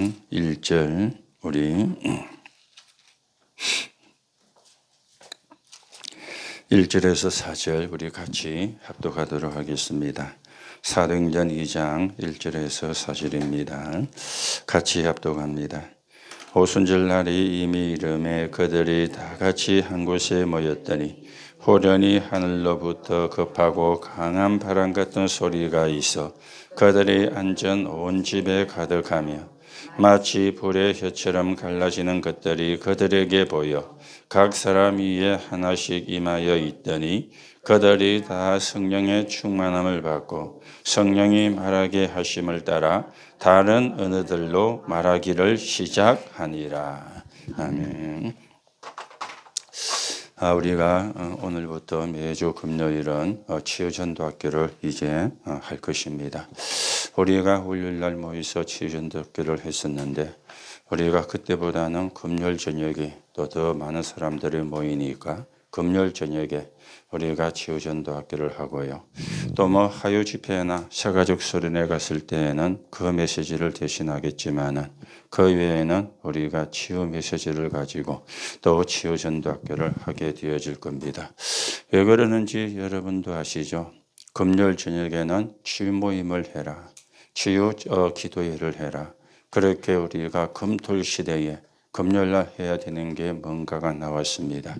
2장 1절 우리 1절에서 4절 우리 같이 합독하도록 하겠습니다. 사도행전 2장 1절에서 4절입니다. 같이 합독합니다. 오순절 날이 이미 이름에 그들이 다 같이 한 곳에 모였더니 호련히 하늘로부터 급하고 강한 바람 같은 소리가 있어 그들이 앉은 온 집에 가득하며 마치 불의 혀처럼 갈라지는 것들이 그들에게 보여 각 사람 위에 하나씩 임하여 있더니 그들이 다 성령의 충만함을 받고 성령이 말하게 하심을 따라 다른 언어들로 말하기를 시작하니라. 아멘. 우리가 오늘부터 매주 금요일은 치유전도학교를 이제 할 것입니다. 우리가 월요일날 모여서 치유전도학교를 했었는데 우리가 그때보다는 금요일 저녁에 또 더 많은 사람들이 모이니까 금요일 저녁에 우리가 치유전도학교를 하고요. 또 하유 집회나 새가족 수련회 갔을 때에는 그 메시지를 대신하겠지만은 그 외에는 우리가 치유 메시지를 가지고 또 치유전도학교를 하게 되어질 겁니다. 왜 그러는지 여러분도 아시죠? 금요일 저녁에는 치유 모임을 해라. 치유 기도회를 해라. 그렇게 우리가 금토일 시대에 금요일날 해야 되는 게 뭔가가 나왔습니다.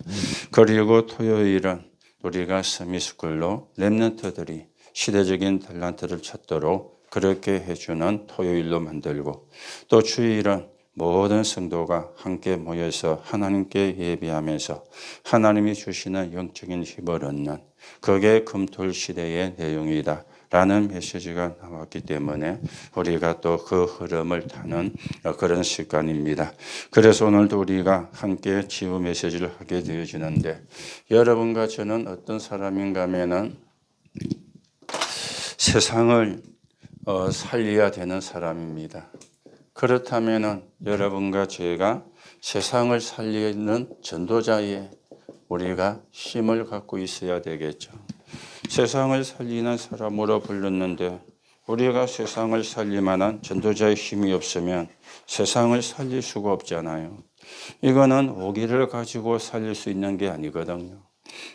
그리고 토요일은 우리가 서미스쿨로 렘넌트들이 시대적인 탤런트를 찾도록 그렇게 해주는 토요일로 만들고 또 주일은 모든 성도가 함께 모여서 하나님께 예배하면서 하나님이 주시는 영적인 힘을 얻는 그게 금토일 시대의 내용이다 라는 메시지가 나왔기 때문에 우리가 또 그 흐름을 타는 그런 습관입니다. 그래서 오늘도 우리가 함께 치유 메시지를 하게 되어지는데 여러분과 저는 어떤 사람인가 하면은 세상을 살려야 되는 사람입니다. 그렇다면은 여러분과 제가 세상을 살리는 전도자의 우리가 힘을 갖고 있어야 되겠죠. 세상을 살리는 사람으로 불렀는데 우리가 세상을 살릴만한 전도자의 힘이 없으면 세상을 살릴 수가 없잖아요. 이거는 오기를 가지고 살릴 수 있는 게 아니거든요.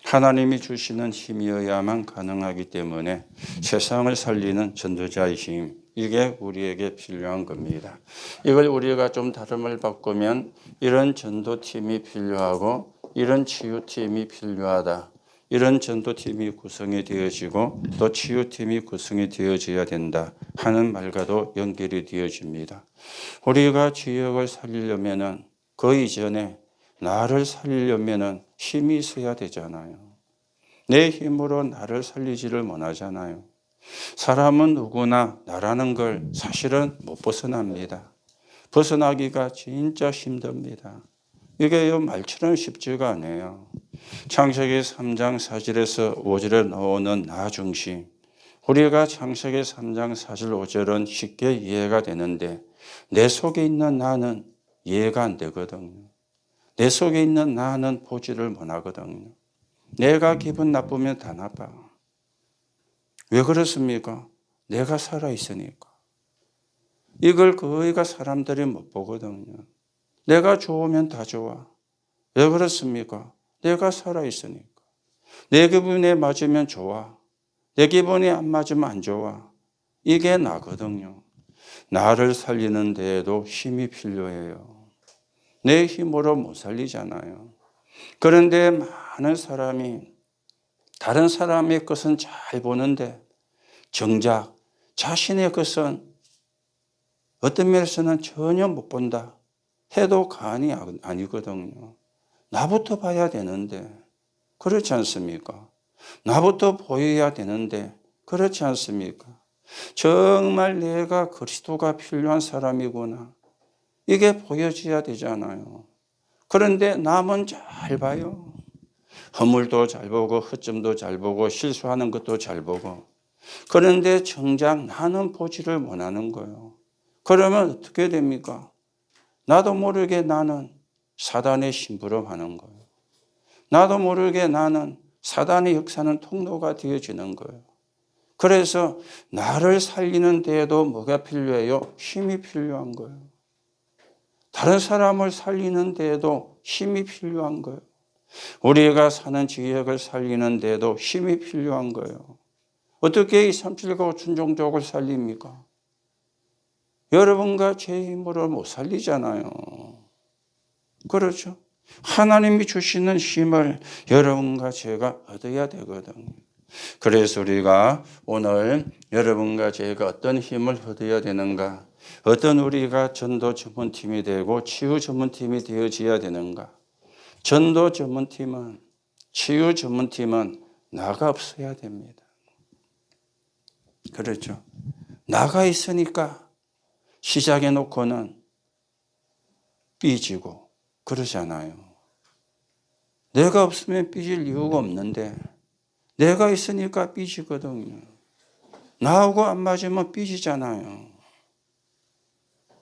하나님이 주시는 힘이어야만 가능하기 때문에 세상을 살리는 전도자의 힘, 이게 우리에게 필요한 겁니다. 이걸 우리가 좀 다름을 바꾸면 이런 전도팀이 필요하고 이런 치유팀이 필요하다. 이런 전도팀이 구성이 되어지고 또 치유팀이 구성이 되어져야 된다 하는 말과도 연결이 되어집니다. 우리가 지역을 살리려면은 그 이전에 나를 살리려면은 힘이 있어야 되잖아요. 내 힘으로 나를 살리지를 못하잖아요. 사람은 누구나 나라는 걸 사실은 못 벗어납니다. 벗어나기가 진짜 힘듭니다. 이게 말처럼 쉽지가 않아요. 창세기 3장 4절에서 5절에 나오는 나 중심. 우리가 창세기 3장 4절 5절은 쉽게 이해가 되는데 내 속에 있는 나는 이해가 안 되거든요. 내 속에 있는 나는 보지를 못하거든요. 내가 기분 나쁘면 다 나빠. 왜 그렇습니까? 내가 살아있으니까. 이걸 거의가 사람들이 못 보거든요. 내가 좋으면 다 좋아. 왜 그렇습니까? 내가 살아있으니까. 내 기분에 맞으면 좋아. 내 기분이 안 맞으면 안 좋아. 이게 나거든요. 나를 살리는 데에도 힘이 필요해요. 내 힘으로 못 살리잖아요. 그런데 많은 사람이 다른 사람의 것은 잘 보는데 정작 자신의 것은 어떤 면에서는 전혀 못 본다 해도 과언이 아니거든요. 나부터 봐야 되는데 그렇지 않습니까? 나부터 보여야 되는데 그렇지 않습니까? 정말 내가 그리스도가 필요한 사람이구나. 이게 보여져야 되잖아요. 그런데 남은 잘 봐요. 허물도 잘 보고 허점도 잘 보고 실수하는 것도 잘 보고 그런데 정작 나는 보지를 못하는 거예요. 그러면 어떻게 됩니까? 나도 모르게 나는 사단의 심부름하는 거예요. 나도 모르게 나는 사단의 역사는 통로가 되어지는 거예요. 그래서 나를 살리는 데에도 뭐가 필요해요? 힘이 필요한 거예요. 다른 사람을 살리는 데에도 힘이 필요한 거예요. 우리가 사는 지역을 살리는 데도 힘이 필요한 거예요. 어떻게 이 37가구 춘종족을 살립니까? 여러분과 제 힘으로 못 살리잖아요. 그렇죠? 하나님이 주시는 힘을 여러분과 제가 얻어야 되거든요. 그래서 우리가 오늘 여러분과 제가 어떤 힘을 얻어야 되는가? 어떤 우리가 전도 전문팀이 되고 치유 전문팀이 되어져야 되는가? 전도 전문팀은, 치유 전문팀은 나가 없어야 됩니다. 그렇죠? 나가 있으니까 시작해 놓고는 삐지고 그러잖아요. 내가 없으면 삐질 이유가 없는데 내가 있으니까 삐지거든요. 나하고 안 맞으면 삐지잖아요.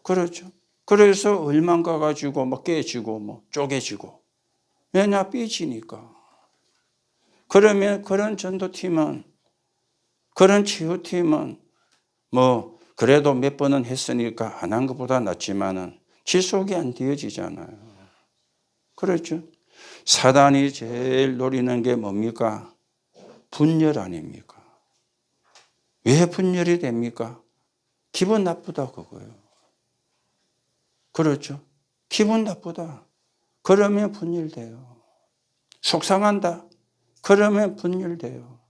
그렇죠? 그래서 얼만 가가지고 뭐 깨지고 뭐 쪼개지고. 왜냐? 삐지니까. 그러면 그런 전도팀은, 그런 치유팀은 뭐 그래도 몇 번은 했으니까 안 한 것보다 낫지만은 지속이 안 되어지잖아요. 그렇죠? 사단이 제일 노리는 게 뭡니까? 분열 아닙니까? 왜 분열이 됩니까? 기분 나쁘다 그거예요. 그렇죠? 기분 나쁘다. 그러면 분열돼요. 속상한다. 그러면 분열돼요.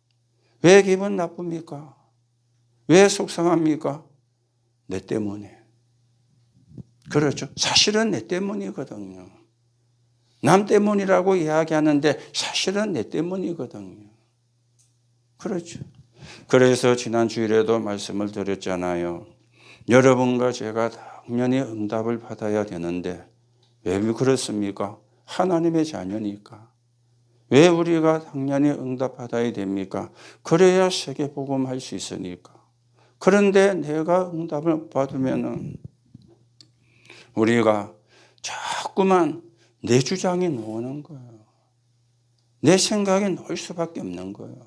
왜 기분 나쁩니까? 왜 속상합니까? 내 때문에. 그렇죠? 사실은 내 때문이거든요. 남 때문이라고 이야기하는데 사실은 내 때문이거든요. 그렇죠? 그래서 지난 주일에도 말씀을 드렸잖아요. 여러분과 제가 당연히 응답을 받아야 되는데 왜 그렇습니까? 하나님의 자녀니까. 왜 우리가 당연히 응답받아야 됩니까? 그래야 세계복음할 수 있으니까. 그런데 내가 응답을 받으면은 우리가 자꾸만 내 주장이 나오는 거예요. 내 생각이 나올 수밖에 없는 거예요.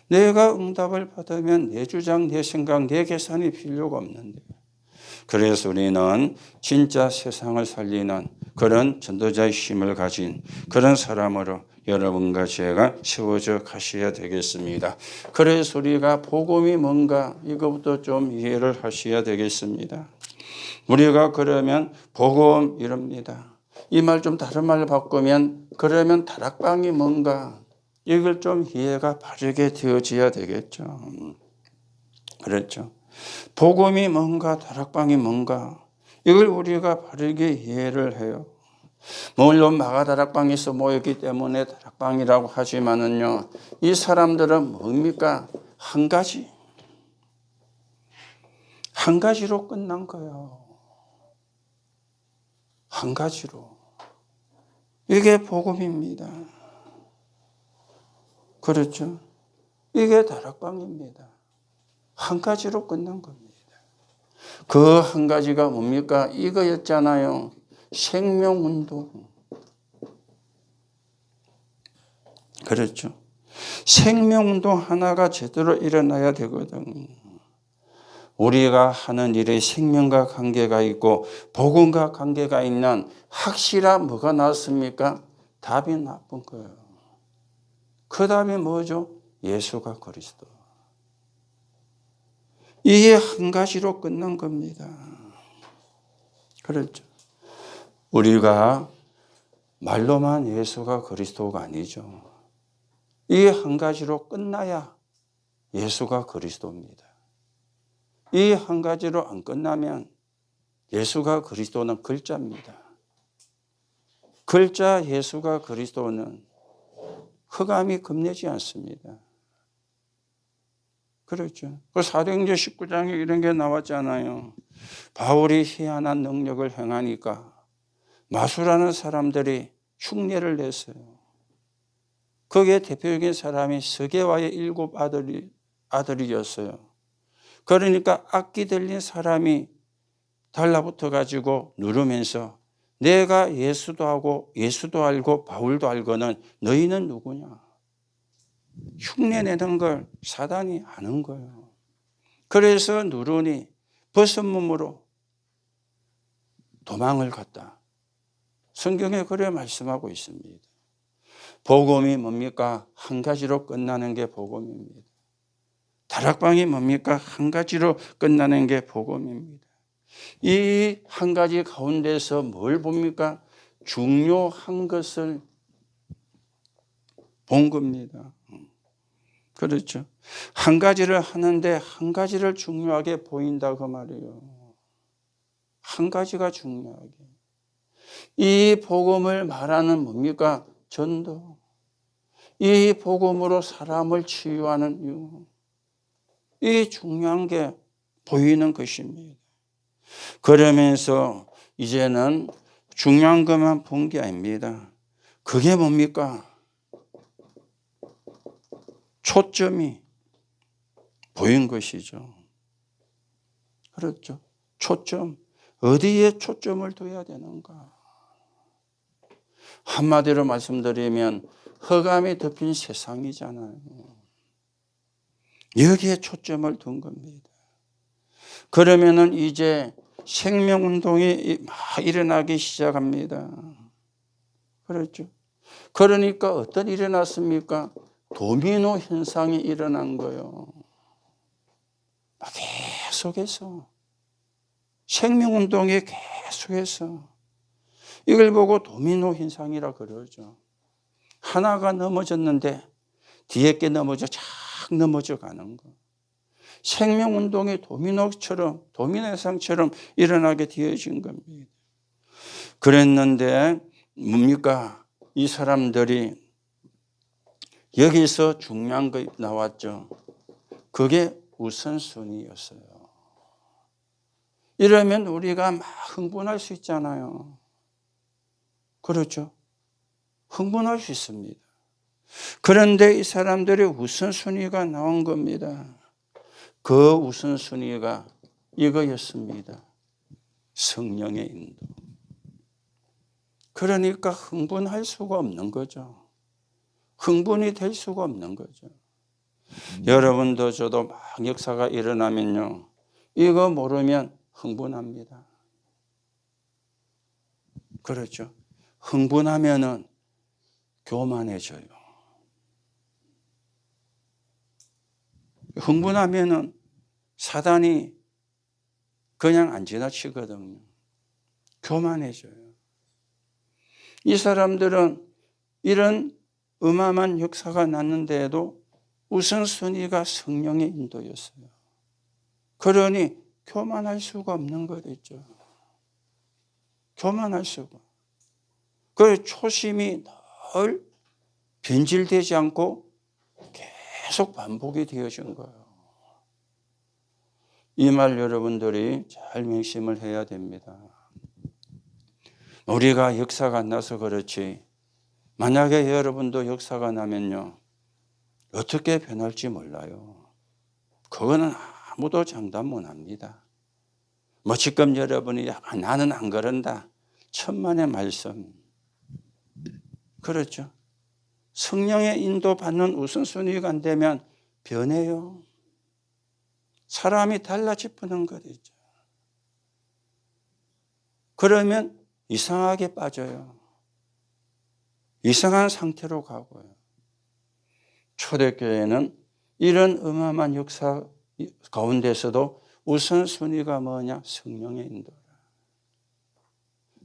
내가 응답을 받으면 내 주장, 내 생각, 내 계산이 필요가 없는데. 그래서 우리는 진짜 세상을 살리는 그런 전도자의 힘을 가진 그런 사람으로 여러분과 제가 세워져 가셔야 되겠습니다. 그래서 우리가 복음이 뭔가 이것부터 좀 이해를 하셔야 되겠습니다. 우리가 그러면 복음 이럽니다. 이 말 좀 다른 말로 바꾸면 그러면 다락방이 뭔가 이걸 좀 이해가 바르게 되어져야 되겠죠. 그렇죠. 복음이 뭔가 다락방이 뭔가 이걸 우리가 바르게 이해를 해요. 물론 마가다락방에서 모였기 때문에 다락방이라고 하지만은요, 이 사람들은 뭡니까? 한 가지로 끝난 거예요. 한 가지로. 이게 복음입니다. 그렇죠? 이게 다락방입니다. 한 가지로 끝난 겁니다. 그 한 가지가 뭡니까? 이거였잖아요. 생명운동. 그렇죠? 생명운동 하나가 제대로 일어나야 되거든요. 우리가 하는 일에 생명과 관계가 있고 복음과 관계가 있는 확실한 뭐가 나왔습니까? 답이 나쁜 거예요. 그 답이 뭐죠? 예수가 그리스도. 이게 한 가지로 끝난 겁니다. 그렇죠? 우리가 말로만 예수가 그리스도가 아니죠. 이 한 가지로 끝나야 예수가 그리스도입니다. 이 한 가지로 안 끝나면 예수가 그리스도는 글자입니다. 글자 예수가 그리스도는 흑암이 겁내지 않습니다. 그렇죠. 그 사도행전 19장에 이런 게 나왔잖아요. 바울이 희한한 능력을 행하니까 마수라는 사람들이 흉내를 냈어요. 거기에 대표적인 사람이 스게와의 7 아들이었어요. 그러니까 악기 들린 사람이 달라붙어 가지고 누르면서 내가 예수도 알고 바울도 알고는 너희는 누구냐? 흉내내는 걸 사단이 아는 거예요. 그래서 누르니 벗은 몸으로 도망을 갔다. 성경에 그래 말씀하고 있습니다. 복음이 뭡니까? 한 가지로 끝나는 게 복음입니다. 다락방이 뭡니까? 한 가지로 끝나는 게 복음입니다. 이 한 가지 가운데서 뭘 봅니까? 중요한 것을 본 겁니다. 그렇죠. 한 가지를 하는데 한 가지를 중요하게 보인다 그 말이에요. 한 가지가 중요하게. 이 복음을 말하는 뭡니까? 전도. 이 복음으로 사람을 치유하는 이유. 이 중요한 게 보이는 것입니다. 그러면서 이제는 중요한 것만 본 게 아닙니다. 그게 뭡니까? 초점이 보인 것이죠. 그렇죠. 초점. 어디에 초점을 둬야 되는가? 한마디로 말씀드리면 흑암이 덮인 세상이잖아요. 여기에 초점을 둔 겁니다. 그러면은 이제 생명운동이 막 일어나기 시작합니다. 그렇죠. 그러니까 어떤 일이 났습니까? 도미노 현상이 일어난 거예요. 계속해서. 생명운동이 계속해서. 이걸 보고 도미노 현상이라 그러죠. 하나가 넘어졌는데 뒤에 게 넘어져 착 넘어져 가는 거. 생명운동이 도미노 현상처럼 일어나게 되어진 겁니다. 그랬는데 뭡니까? 이 사람들이 여기서 중요한 거 나왔죠. 그게 우선순위였어요. 이러면 우리가 막 흥분할 수 있잖아요. 그렇죠? 흥분할 수 있습니다. 그런데 이 사람들의 우선순위가 나온 겁니다. 그 우선순위가 이거였습니다. 성령의 인도. 그러니까 흥분할 수가 없는 거죠. 흥분이 될 수가 없는 거죠. 여러분도 저도 막 역사가 일어나면요. 이거 모르면 흥분합니다. 그렇죠. 흥분하면은 교만해져요. 흥분하면은 사단이 그냥 안 지나치거든요. 교만해져요. 이 사람들은 이런 어마어마한 역사가 났는데도 우선순위가 성령의 인도였어요. 그러니 교만할 수가 없는 거겠죠. 교만할 수가. 그 초심이 늘 변질되지 않고 계속 반복이 되어진 거예요. 이 말 여러분들이 잘 명심을 해야 됩니다. 우리가 역사가 나서 그렇지 만약에 여러분도 역사가 나면요 어떻게 변할지 몰라요. 그거는 아무도 장담 못합니다. 뭐 지금 여러분이 나는 안 그런다. 천만의 말씀. 그렇죠. 성령의 인도받는 우선순위가 안 되면 변해요. 사람이 달라지는 거죠. 그러면 이상하게 빠져요. 이상한 상태로 가고요. 초대교회는 이런 어마어마한 역사 가운데서도 우선순위가 뭐냐? 성령의 인도라.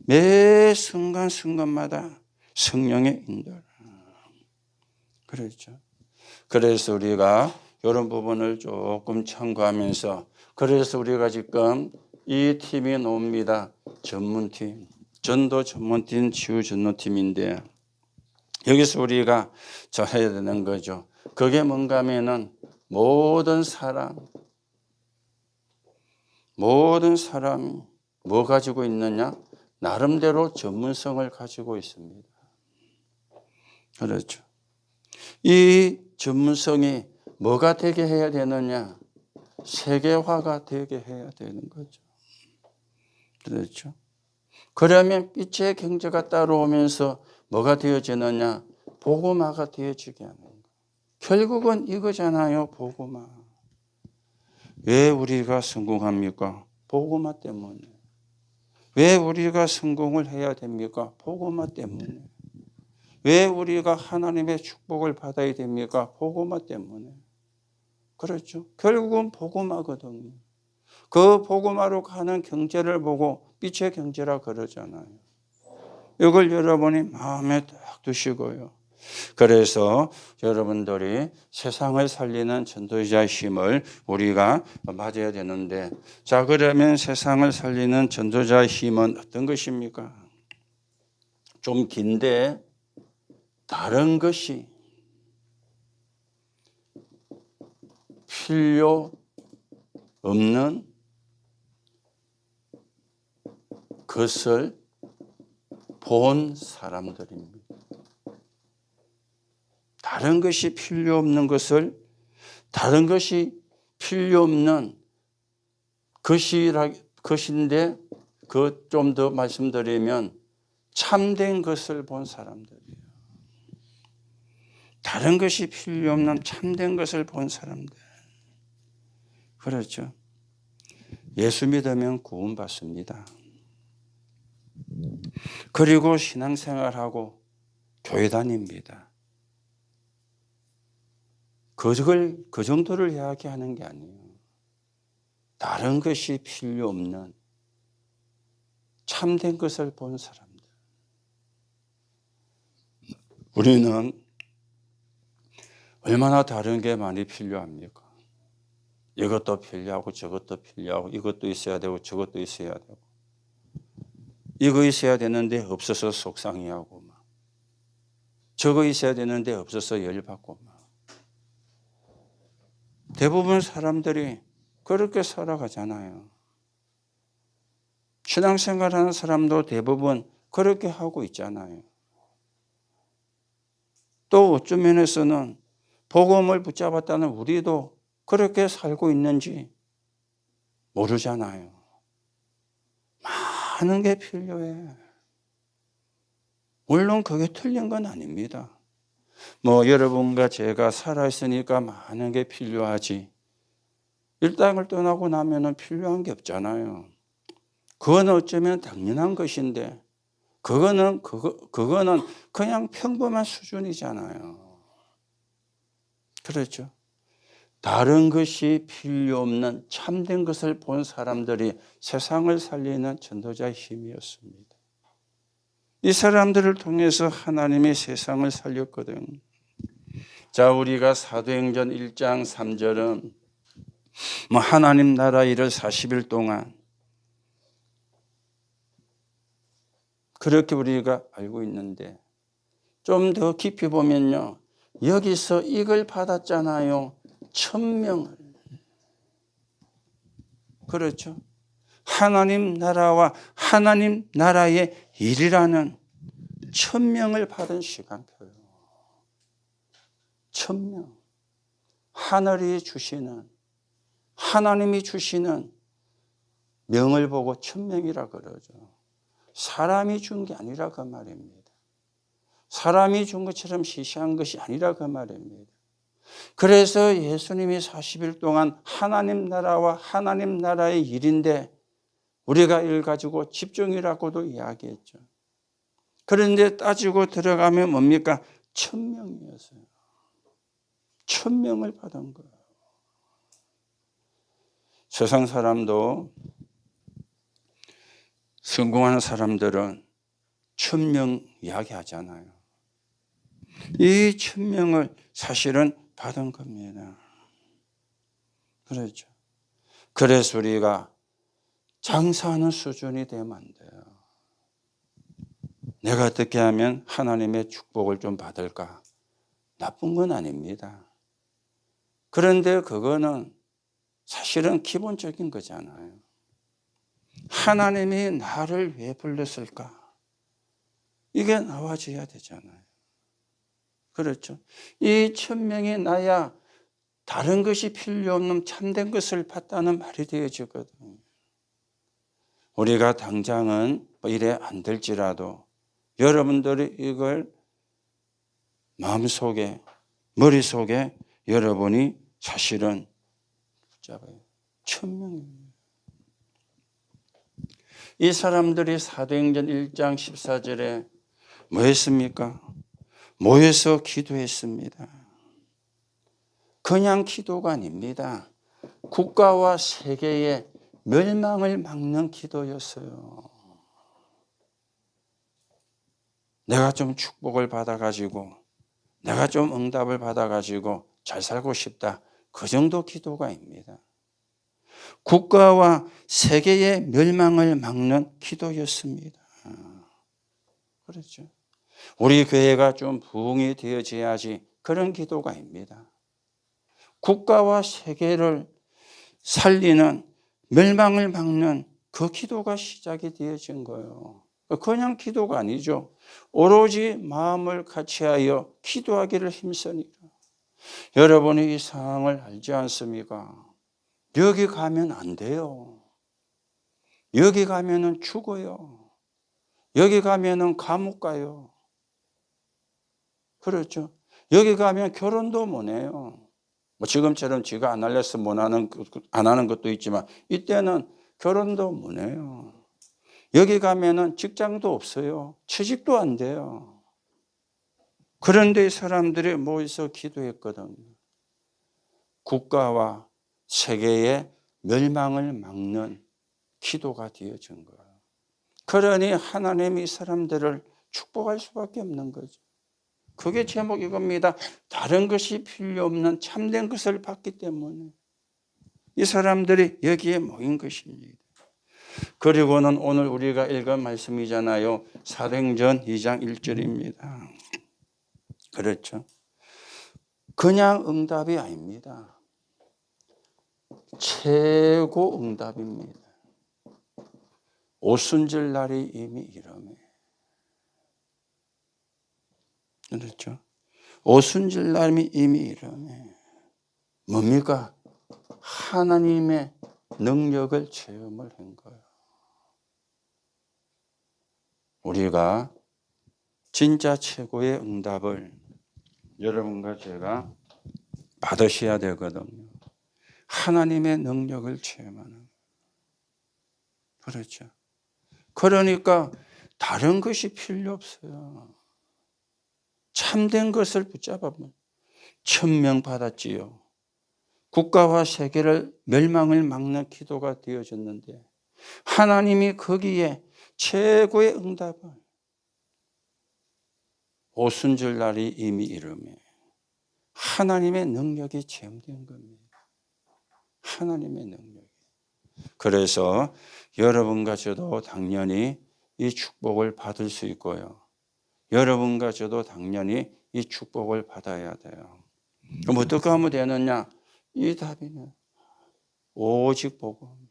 매 순간순간마다 성령의 인도라. 그렇죠. 그래서 우리가 이런 부분을 조금 참고하면서 그래서 우리가 지금 이 팀이 나옵니다. 전문팀. 전도 전문팀, 치유 전도팀인데 여기서 우리가 저 해야 되는 거죠. 그게 뭔가 하면은 모든 사람이 뭐 가지고 있느냐? 나름대로 전문성을 가지고 있습니다. 그렇죠. 이 전문성이 뭐가 되게 해야 되느냐? 세계화가 되게 해야 되는 거죠. 그렇죠. 그러면 빛의 경제가 따라오면서 뭐가 되어지느냐? 복음화가 되어지게 하는 거예요. 결국은 이거잖아요. 복음화. 왜 우리가 성공합니까? 복음화 때문에. 왜 우리가 성공을 해야 됩니까? 복음화 때문에. 왜 우리가 하나님의 축복을 받아야 됩니까? 복음화 때문에. 그렇죠. 결국은 복음화거든요. 그 복음화로 가는 경제를 보고 빛의 경제라 그러잖아요. 이걸 여러분이 마음에 딱 두시고요. 그래서 여러분들이 세상을 살리는 전도자의 힘을 우리가 맞아야 되는데, 자, 그러면 세상을 살리는 전도자의 힘은 어떤 것입니까? 좀 긴데 다른 것이 필요 없는 것을 본 사람들입니다. 다른 것이 필요 없는 것을, 다른 것이 필요 없는 것인데, 그 좀 더 말씀드리면 참된 것을 본 사람들이에요. 다른 것이 필요 없는 참된 것을 본 사람들. 그렇죠. 예수 믿으면 구원받습니다. 그리고 신앙생활하고 교회 다닙니다. 그 정도를 이야기하는 게 아니에요. 다른 것이 필요 없는 참된 것을 본 사람들. 우리는 얼마나 다른 게 많이 필요합니까? 이것도 필요하고 저것도 필요하고 이것도 있어야 되고 저것도 있어야 되고 이거 있어야 되는데 없어서 속상해하고 막 저거 있어야 되는데 없어서 열받고 막 대부분 사람들이 그렇게 살아가잖아요. 신앙생활하는 사람도 대부분 그렇게 하고 있잖아요. 또 어떤 면에서는 복음을 붙잡았다는 우리도 그렇게 살고 있는지 모르잖아요. 많은 게 필요해. 물론 그게 틀린 건 아닙니다. 여러분과 제가 살아있으니까 많은 게 필요하지. 이 땅을 떠나고 나면은 필요한 게 없잖아요. 그건 어쩌면 당연한 것인데, 그거는 그냥 평범한 수준이잖아요. 그렇죠. 다른 것이 필요 없는 참된 것을 본 사람들이 세상을 살리는 전도자의 힘이었습니다. 이 사람들을 통해서 하나님이 세상을 살렸거든. 자, 우리가 사도행전 1장 3절은 하나님 나라 일을 40일 동안 그렇게 우리가 알고 있는데, 좀 더 깊이 보면요, 여기서 이걸 받았잖아요. 1000명을. 그렇죠. 하나님 나라와 하나님 나라의 일이라는 1000명을 받은 시간표예요. 1000명. 하늘이 주시는, 하나님이 주시는 명을 보고 1000명이라 그러죠. 사람이 준 게 아니라 그 말입니다. 사람이 준 것처럼 시시한 것이 아니라 그 말입니다. 그래서 예수님이 40일 동안 하나님 나라와 하나님 나라의 일인데 우리가 이를 가지고 집중이라고도 이야기했죠. 그런데 따지고 들어가면 뭡니까? 1000명이었어요. 1000명을 받은 거예요. 세상 사람도 성공하는 사람들은 1000명 이야기하잖아요. 이 1000명을 사실은 받은 겁니다. 그렇죠. 그래서 우리가 장사하는 수준이 되면 안 돼요. 내가 어떻게 하면 하나님의 축복을 좀 받을까? 나쁜 건 아닙니다. 그런데 그거는 사실은 기본적인 거잖아요. 하나님이 나를 왜 불렀을까? 이게 나와줘야 되잖아요. 그렇죠. 이 1000명이 나야 다른 것이 필요 없는 참된 것을 받다는 말이 되어지거든요. 우리가 당장은 이래 안 될지라도 여러분들이 이걸 마음속에, 머릿속에 여러분이 사실은 붙잡아요. 1000명입니다. 이 사람들이 사도행전 1장 14절에 뭐 했습니까? 모여서 기도했습니다. 그냥 기도가 아닙니다. 국가와 세계의 멸망을 막는 기도였어요. 내가 좀 축복을 받아가지고, 내가 좀 응답을 받아가지고 잘 살고 싶다. 그 정도 기도가입니다. 국가와 세계의 멸망을 막는 기도였습니다. 그렇죠. 우리 교회가 좀 부흥이 되어져야지 그런 기도가입니다. 국가와 세계를 살리는, 멸망을 막는 그 기도가 시작이 되어진 거예요. 그냥 기도가 아니죠. 오로지 마음을 같이하여 기도하기를 힘쓰니라. 여러분이 이 상황을 알지 않습니까? 여기 가면 안 돼요. 여기 가면은 죽어요. 여기 가면은 감옥 가요. 그렇죠. 여기 가면 결혼도 못 해요. 뭐 지금처럼 지가 안 알려서 안 하는 것도 있지만 이때는 결혼도 못 해요. 여기 가면은 직장도 없어요. 취직도 안 돼요. 그런데 사람들이 모여서 기도했거든요. 국가와 세계의 멸망을 막는 기도가 되어진 거예요. 그러니 하나님이 사람들을 축복할 수밖에 없는 거죠. 그게 제목 이겁니다. 다른 것이 필요 없는 참된 것을 받기 때문에 이 사람들이 여기에 모인 것입니다. 그리고는 오늘 우리가 읽은 말씀이잖아요. 사도행전 2장 1절입니다. 그렇죠. 그냥 응답이 아닙니다. 최고 응답입니다. 오순절 날이 이미 이르매. 그렇죠. 오순절 날이 이미 이르매. 뭡니까? 하나님의 능력을 체험을 한 거예요. 우리가 진짜 최고의 응답을 여러분과 제가 받으셔야 되거든요. 하나님의 능력을 체험하는. 그렇죠. 그러니까 다른 것이 필요 없어요. 참된 것을 붙잡으면 1000명 받았지요. 국가와 세계를 멸망을 막는 기도가 되어졌는데 하나님이 거기에 최고의 응답을 오순절 날이 이미 이르매 하나님의 능력이 체험된 겁니다. 하나님의 능력이. 그래서 여러분과 저도 당연히 이 축복을 받을 수 있고요. 여러분과 저도 당연히 이 축복을 받아야 돼요. 그럼 어떻게 하면 되느냐? 이 답이는 오직 복음.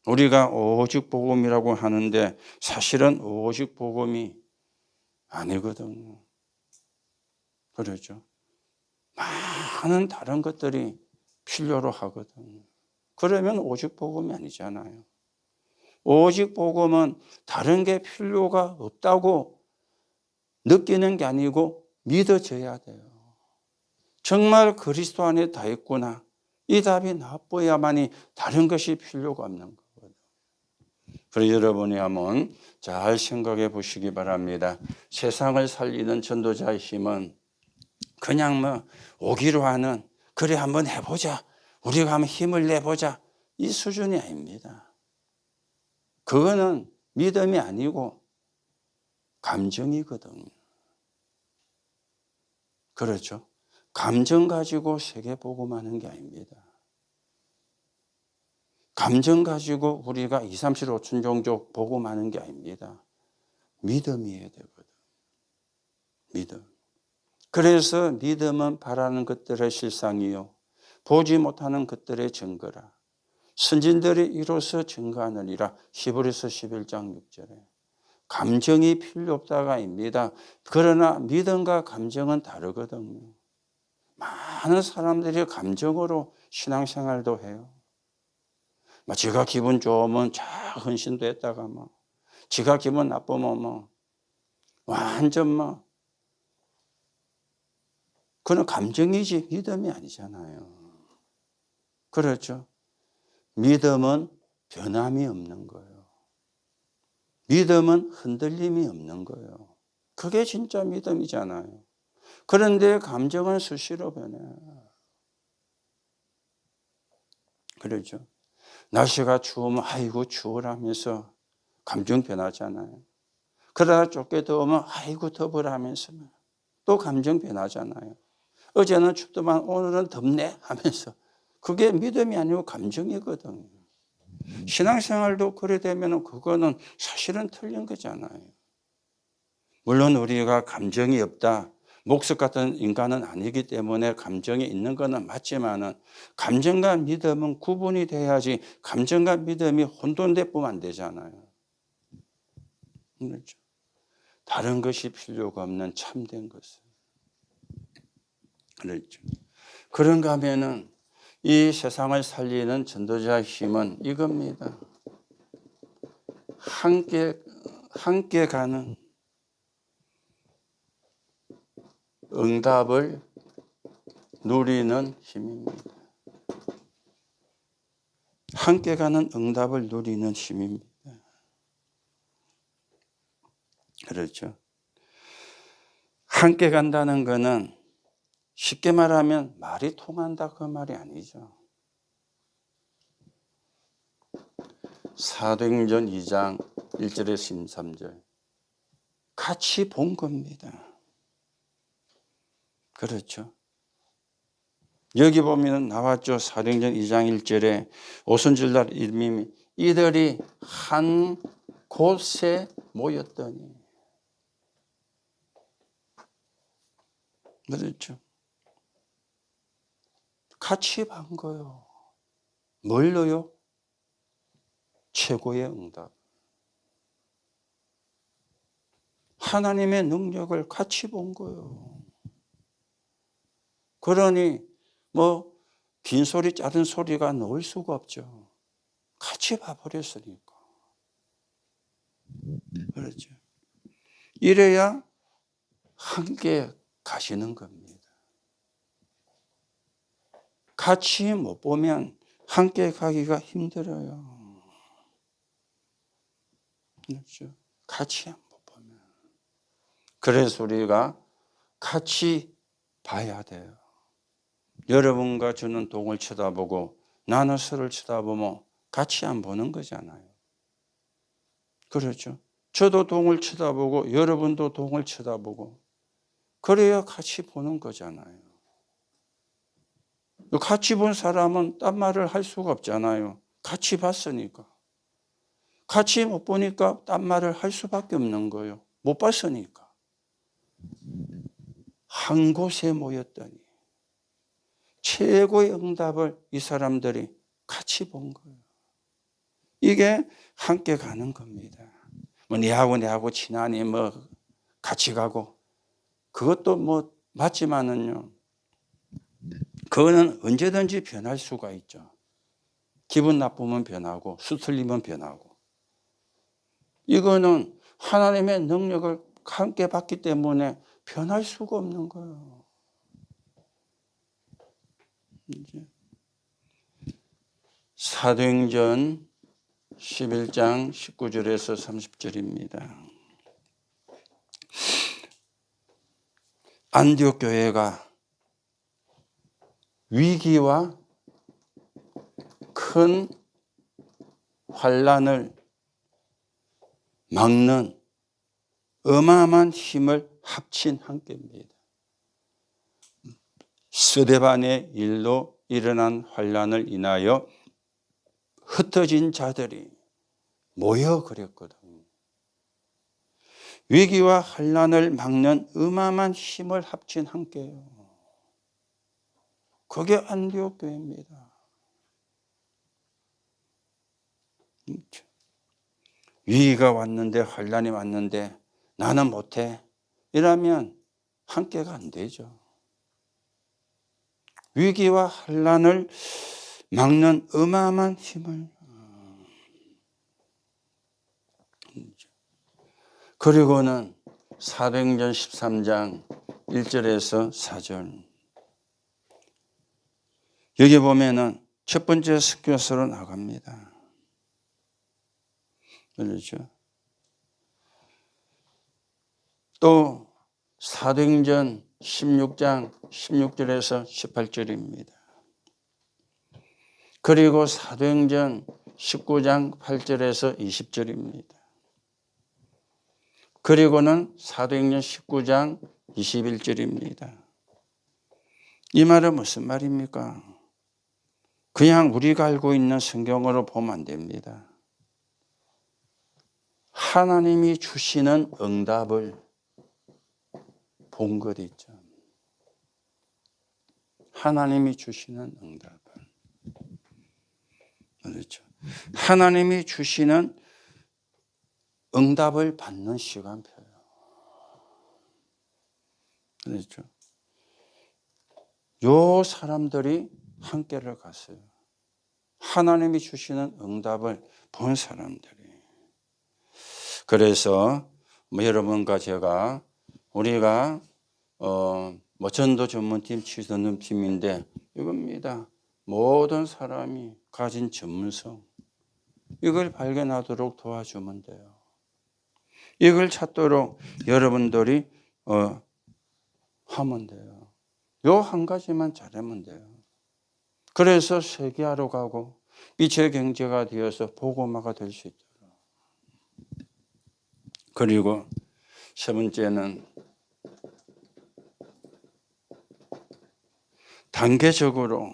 우리가 오직 복음이라고 하는데 사실은 오직 복음이 아니거든요. 그렇죠. 많은 다른 것들이 필요로 하거든요. 그러면 오직 복음이 아니잖아요. 오직 복음은 다른 게 필요가 없다고 느끼는 게 아니고 믿어져야 돼요. 정말 그리스도 안에 다 있구나. 이 답이 나빠야만이 다른 것이 필요가 없는 거거든요. 그래서 여러분이 한번 잘 생각해 보시기 바랍니다. 세상을 살리는 전도자의 힘은 그냥 뭐 오기로 하는 그래 한번 해보자. 우리가 한번 힘을 내보자. 이 수준이 아닙니다. 그거는 믿음이 아니고 감정이거든요. 그렇죠. 감정 가지고 세계 복음하는 게 아닙니다. 감정 가지고 우리가 2, 3, 7, 5천 종족 복음하는 게 아닙니다. 믿음이어야 되거든. 믿음. 그래서 믿음은 바라는 것들의 실상이요 보지 못하는 것들의 증거라. 선진들이 이로써 증거하느니라. 히브리서 11장 6절에. 감정이 필요 없다가 아닙니다. 그러나 믿음과 감정은 다르거든요. 많은 사람들이 감정으로 신앙생활도 해요. 지가 기분 좋으면 자 헌신도 했다가 지가 기분 나쁘면 완전 그건 감정이지 믿음이 아니잖아요. 그렇죠. 믿음은 변함이 없는 거예요. 믿음은 흔들림이 없는 거예요. 그게 진짜 믿음이잖아요. 그런데 감정은 수시로 변해. 그렇죠. 날씨가 추우면 아이고 추우라면서 감정 변하잖아요. 그러다 좁게 더우면 아이고 더부라면서 또 감정 변하잖아요. 어제는 춥더만 오늘은 덥네 하면서 그게 믿음이 아니고 감정이거든요. 신앙생활도 그래 되면 그거는 사실은 틀린 거잖아요. 물론 우리가 감정이 없다. 목석 같은 인간은 아니기 때문에 감정이 있는 것은 맞지만은 감정과 믿음은 구분이 돼야지 감정과 믿음이 혼돈되면 안 되잖아요. 그렇죠. 다른 것이 필요가 없는 참된 것을. 그렇죠. 그런가 하면은 이 세상을 살리는 전도자의 힘은 이겁니다. 함께 가는 응답을 누리는 힘입니다. 함께 가는 응답을 누리는 힘입니다. 그렇죠. 함께 간다는 것은 쉽게 말하면 말이 통한다 그 말이 아니죠. 사도행전 2장 1절에서 13절 같이 본 겁니다. 그렇죠. 여기 보면 나왔죠. 사도행전 2장 1절에 오순절날 이들이 한 곳에 모였더니 그렇죠. 같이 반 거요. 뭘로요? 최고의 응답. 하나님의 능력을 같이 본 거예요. 그러니 뭐 긴 소리 작은 소리가 나올 수가 없죠. 같이 봐버렸으니까. 그렇죠. 이래야 함께 가시는 겁니다. 같이 못 보면 함께 가기가 힘들어요. 그렇죠. 같이 못 보면. 그래서 우리가 같이 봐야 돼요. 여러분과 저는 동을 쳐다보고 나는 서로를 쳐다보면 같이 안 보는 거잖아요. 그렇죠. 저도 동을 쳐다보고 여러분도 동을 쳐다보고 그래야 같이 보는 거잖아요. 같이 본 사람은 딴 말을 할 수가 없잖아요. 같이 봤으니까. 같이 못 보니까 딴 말을 할 수밖에 없는 거예요. 못 봤으니까. 한 곳에 모였더니 최고의 응답을 이 사람들이 같이 본 거예요. 이게 함께 가는 겁니다. 뭐 내하고 친하니 뭐 같이 가고 그것도 뭐 맞지만은요. 그거는 언제든지 변할 수가 있죠. 기분 나쁘면 변하고 수틀리면 변하고. 이거는 하나님의 능력을 함께 받기 때문에 변할 수가 없는 거예요. 이제 사도행전 11장 19절에서 30절입니다. 안디옥 교회가 위기와 큰 환난을 막는 어마어마한 힘을 합친 한계입니다. 스데반의 일로 일어난 환난을 인하여 흩어진 자들이 모여 그랬거든요. 위기와 환난을 막는 어마어마한 힘을 합친 한계예요. 그게 안디옥 교회입니다. 위기가 왔는데 환난이 왔는데 나는 못해 이러면 함께가 안 되죠. 위기와 환난을 막는 어마어마한 힘을 그리고는 사도행전 13장 1절에서 4절 여기 보면은 첫 번째 선교사로 나갑니다. 그렇죠. 또 사도행전 16장 16절에서 18절입니다. 그리고 사도행전 19장 8절에서 20절입니다. 그리고는 사도행전 19장 21절입니다. 이 말은 무슨 말입니까? 그냥 우리가 알고 있는 성경으로 보면 안 됩니다. 하나님이 주시는 응답을 본 것 있죠. 하나님이 주시는 응답을. 그렇죠. 하나님이 주시는 응답을 받는 시간표예요. 그렇죠. 요 사람들이 함께를 갔어요. 하나님이 주시는 응답을 본 사람들이. 그래서 여러분과 제가 우리가 전도 전문팀, 치전문팀인데 이겁니다. 모든 사람이 가진 전문성 이걸 발견하도록 도와주면 돼요. 이걸 찾도록 여러분들이 하면 돼요. 요 한 가지만 잘하면 돼요. 그래서 세계화로 가고 빛의 경제가 되어서 복음화가 될 수 있도록. 그리고 세 번째는 단계적으로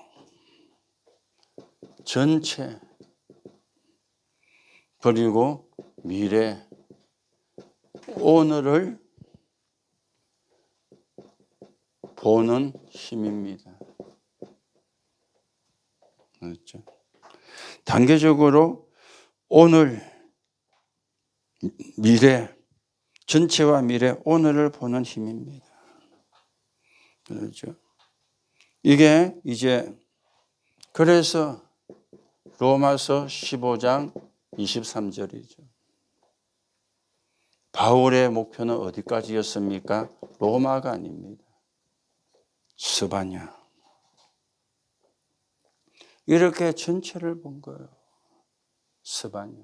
전체 그리고 미래 오늘을 보는 힘입니다. 그렇죠? 단계적으로 오늘 미래 전체와 미래 오늘을 보는 힘입니다. 그렇죠? 이게 이제 그래서 로마서 15장 23절이죠. 바울의 목표는 어디까지였습니까? 로마가 아닙니다. 스바냐. 이렇게 전체를 본 거예요. 스바냐.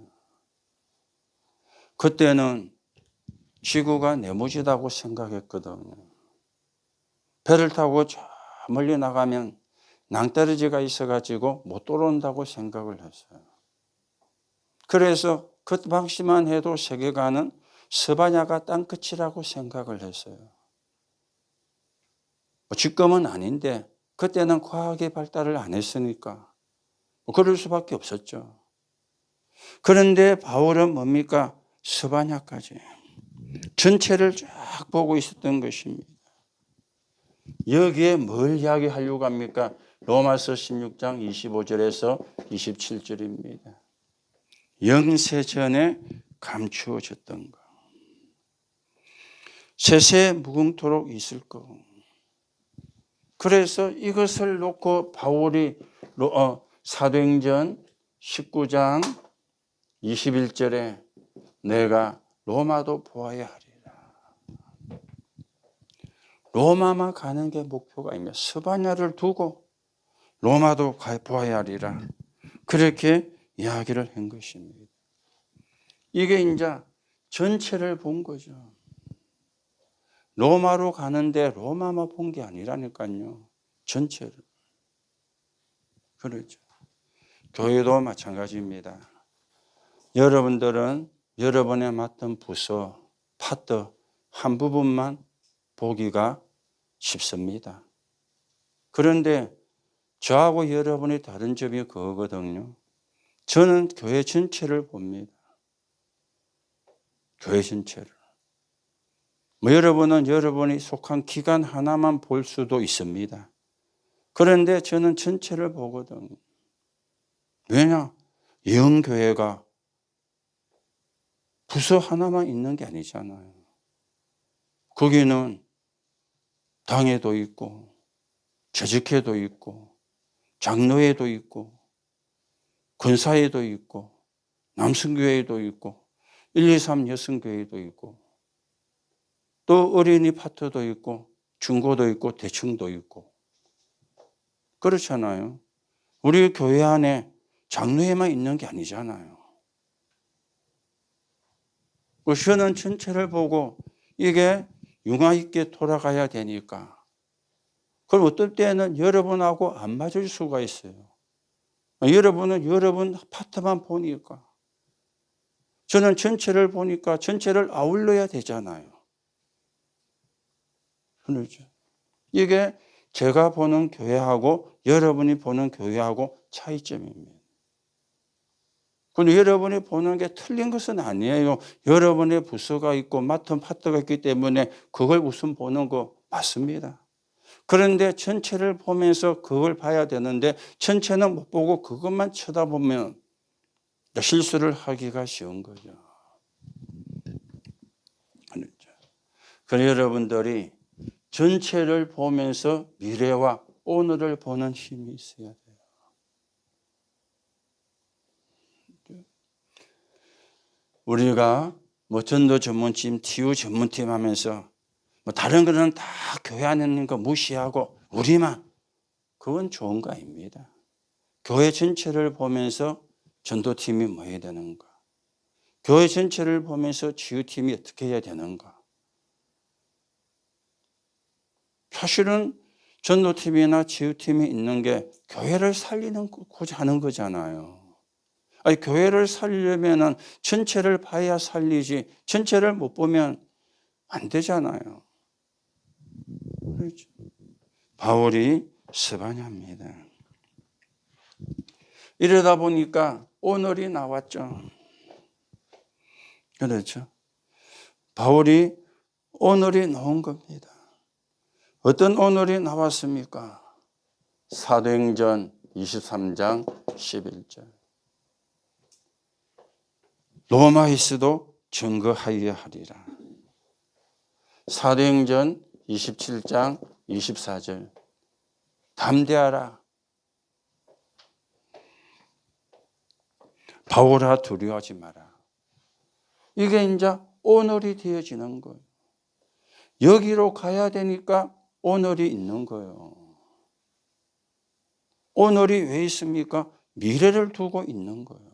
그때는 지구가 네모지다고 생각했거든요. 배를 타고 저 멀리 나가면 낭떠러지가 있어가지고 못 돌아온다고 생각을 했어요. 그래서 그 당시만 해도 세계관은 스바냐가 땅끝이라고 생각을 했어요. 지금은 아닌데 그때는 과학의 발달을 안 했으니까 그럴 수밖에 없었죠. 그런데 바울은 뭡니까? 스바냐까지 전체를 쫙 보고 있었던 것입니다. 여기에 뭘 이야기하려고 합니까? 로마서 16장 25절에서 27절입니다. 영세전에 감추어졌던 것. 세세 무궁토록 있을 것. 그래서 이것을 놓고 바울이 사도행전 19장 21절에 내가 로마도 보아야 하리라. 로마만 가는 게 목표가 아니며 스바냐를 두고 로마도 보아야 하리라. 그렇게 이야기를 한 것입니다. 이게 이제 전체를 본 거죠. 로마로 가는데 로마만 본 게 아니라니까요. 전체를. 그렇죠. 교회도 마찬가지입니다. 여러분들은 여러분의 맡은 부서, 파트 한 부분만 보기가 쉽습니다. 그런데 저하고 여러분이 다른 점이 그거거든요. 저는 교회 전체를 봅니다. 교회 전체를. 여러분은 여러분이 속한 기간 하나만 볼 수도 있습니다. 그런데 저는 전체를 보거든요. 왜냐? 영교회가 부서 하나만 있는 게 아니잖아요. 거기는 당회도 있고 재직회도 있고 장로회도 있고 권사회도 있고 남성교회도 있고 123 여성교회도 있고 또 어린이 파트도 있고 중고도 있고 대충도 있고 그렇잖아요. 우리 교회 안에 장로회만 있는 게 아니잖아요. 저는 전체를 보고 이게 융화 있게 돌아가야 되니까. 그럼 어떨 때는 여러분하고 안 맞을 수가 있어요. 여러분은 여러분 파트만 보니까. 저는 전체를 보니까 전체를 아울러야 되잖아요. 그렇죠. 이게 제가 보는 교회하고 여러분이 보는 교회하고 차이점입니다. 그런데 여러분이 보는 게 틀린 것은 아니에요. 여러분의 부서가 있고 맡은 파트가 있기 때문에 그걸 우선 보는 거 맞습니다. 그런데 전체를 보면서 그걸 봐야 되는데 전체는 못 보고 그것만 쳐다보면 실수를 하기가 쉬운 거죠. 그래서 여러분들이 전체를 보면서 미래와 오늘을 보는 힘이 있어야 돼요. 우리가 뭐 전도 전문팀, TU 전문팀 하면서 뭐 다른 거는 다 교회 안에 있는 거 무시하고 우리만, 그건 좋은 거 아닙니다. 교회 전체를 보면서 전도팀이 뭐 해야 되는가? 교회 전체를 보면서 치유팀이 어떻게 해야 되는가? 사실은 전도팀이나 치유팀이 있는 게 교회를 살리고자 하는 거잖아요. 아니, 교회를 살리려면 전체를 봐야 살리지 전체를 못 보면 안 되잖아요. 그렇죠. 바울이 스바냐입니다. 이러다 보니까 오늘이 나왔죠. 그렇죠. 바울이 오늘이 나온 겁니다. 어떤 오늘이 나왔습니까? 사도행전 23장 11절. 로마에서도 증거하여야 하리라. 사도행전 27장 24절. 담대하라. 바울아 두려워하지 마라. 이게 이제 오늘이 되어지는 거예요. 여기로 가야 되니까 오늘이 있는 거예요. 오늘이 왜 있습니까? 미래를 두고 있는 거예요.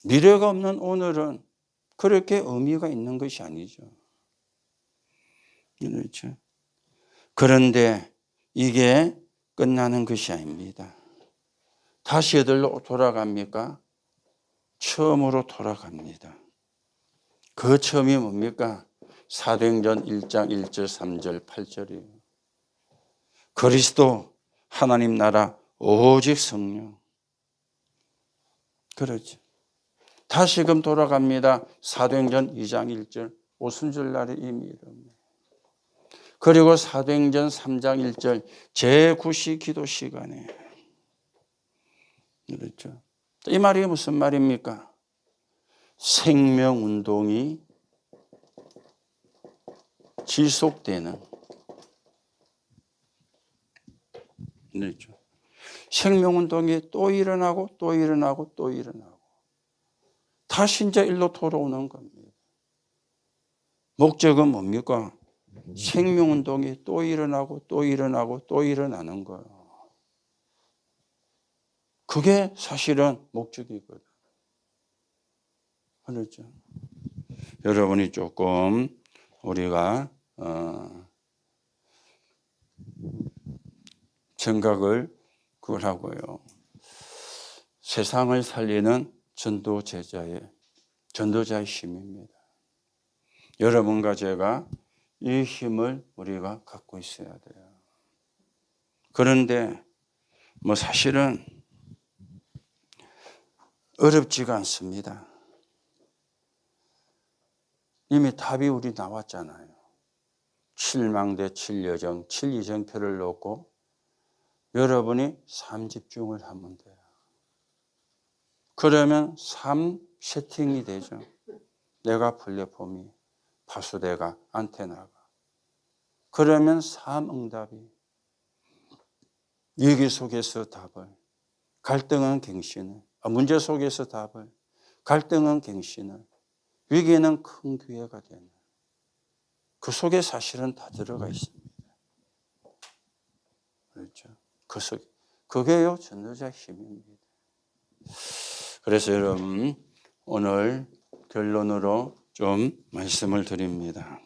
미래가 없는 오늘은 그렇게 의미가 있는 것이 아니죠. 그렇죠. 그런데 이게 끝나는 것이 아닙니다. 다시 어디로 돌아갑니까? 처음으로 돌아갑니다. 그 처음이 뭡니까? 사도행전 1장 1절 3절 8절이에요. 그리스도 하나님 나라 오직 성령. 그렇죠. 다시금 돌아갑니다. 사도행전 2장 1절 오순절날의 이미 이릅니다. 그리고 사도행전 3장 1절 제9시 기도 시간에. 그렇죠. 이 말이 무슨 말입니까? 생명운동이 지속되는. 그렇죠. 생명운동이 또 일어나고 또 일어나고 또 일어나고 다시 이제 일로 돌아오는 겁니다. 목적은 뭡니까? 생명운동이 또 일어나고 또 일어나고 또 일어나는 거예요. 그게 사실은 목적이거든요. 그렇죠. 여러분이 조금 우리가 생각을 그걸 하고요. 세상을 살리는 전도자의 힘입니다. 여러분과 제가 이 힘을 우리가 갖고 있어야 돼요. 그런데 뭐 사실은 어렵지가 않습니다. 이미 답이 우리 나왔잖아요. 7망대 7여정 7이정표를 놓고 여러분이 삶 집중을 하면 돼요. 그러면 삶 세팅이 되죠. 내가 플랫폼이, 파수대가, 안테나가. 그러면 삶 응답이. 위기 속에서 답을, 갈등은 갱신을, 문제 속에서 답을, 갈등은 갱신을, 위기는 큰 기회가 되는. 그 속에 사실은 다 들어가 있습니다. 그렇죠. 그 속에. 그게요, 전도자 힘입니다. 그래서 여러분, 오늘 결론으로 좀 말씀을 드립니다.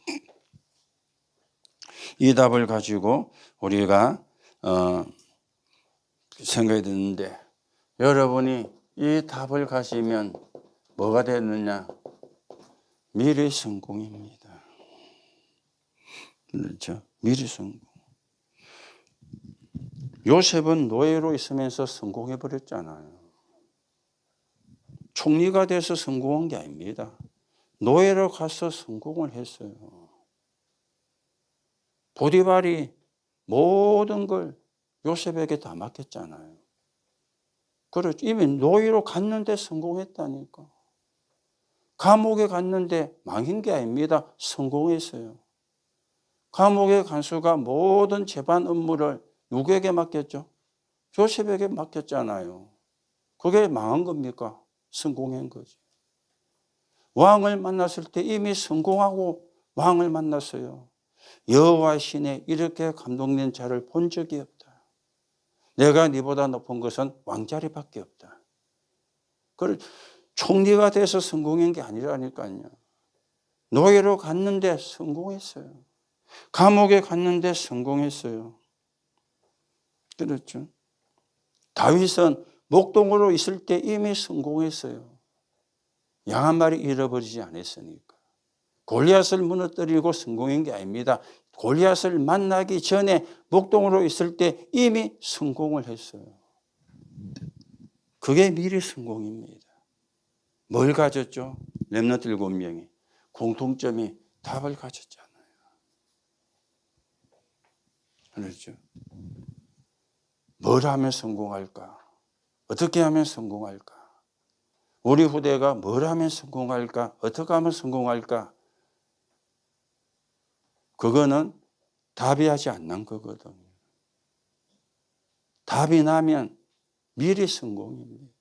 이 답을 가지고 우리가 생각이 드는데, 여러분이 이 답을 가지면 뭐가 되느냐? 미래 성공입니다. 그렇죠? 미래 성공. 요셉은 노예로 있으면서 성공해 버렸잖아요. 총리가 돼서 성공한 게 아닙니다. 노예로 가서 성공을 했어요. 보디발이 모든 걸 요셉에게 다 맡겼잖아요. 그렇죠. 이미 노예로 갔는데 성공했다니까. 감옥에 갔는데 망한 게 아닙니다. 성공했어요. 감옥의 간수가 모든 재반 업무를 누구에게 맡겼죠? 요셉에게 맡겼잖아요. 그게 망한 겁니까? 성공한 거지. 왕을 만났을 때 이미 성공하고 왕을 만났어요. 여호와 신에 이렇게 감동된 자를 본 적이 없다. 내가 네보다 높은 것은 왕자리밖에 없다. 그걸 총리가 돼서 성공한 게 아니라니까요. 노예로 갔는데 성공했어요. 감옥에 갔는데 성공했어요. 그렇죠. 다윗은 목동으로 있을 때 이미 성공했어요. 양 한 마리 잃어버리지 않았으니까. 골리앗을 무너뜨리고 성공한 게 아닙니다. 골리앗을 만나기 전에 목동으로 있을 때 이미 성공을 했어요. 그게 미래 성공입니다. 뭘 가졌죠? 렘넌트 7명이. 공통점이 답을 가졌잖아요. 그렇죠. 뭘 하면 성공할까? 어떻게 하면 성공할까? 우리 후대가 뭘 하면 성공할까? 어떻게 하면 성공할까? 그거는 답이 하지 않는 거거든요. 답이 나면 미래 성공입니다.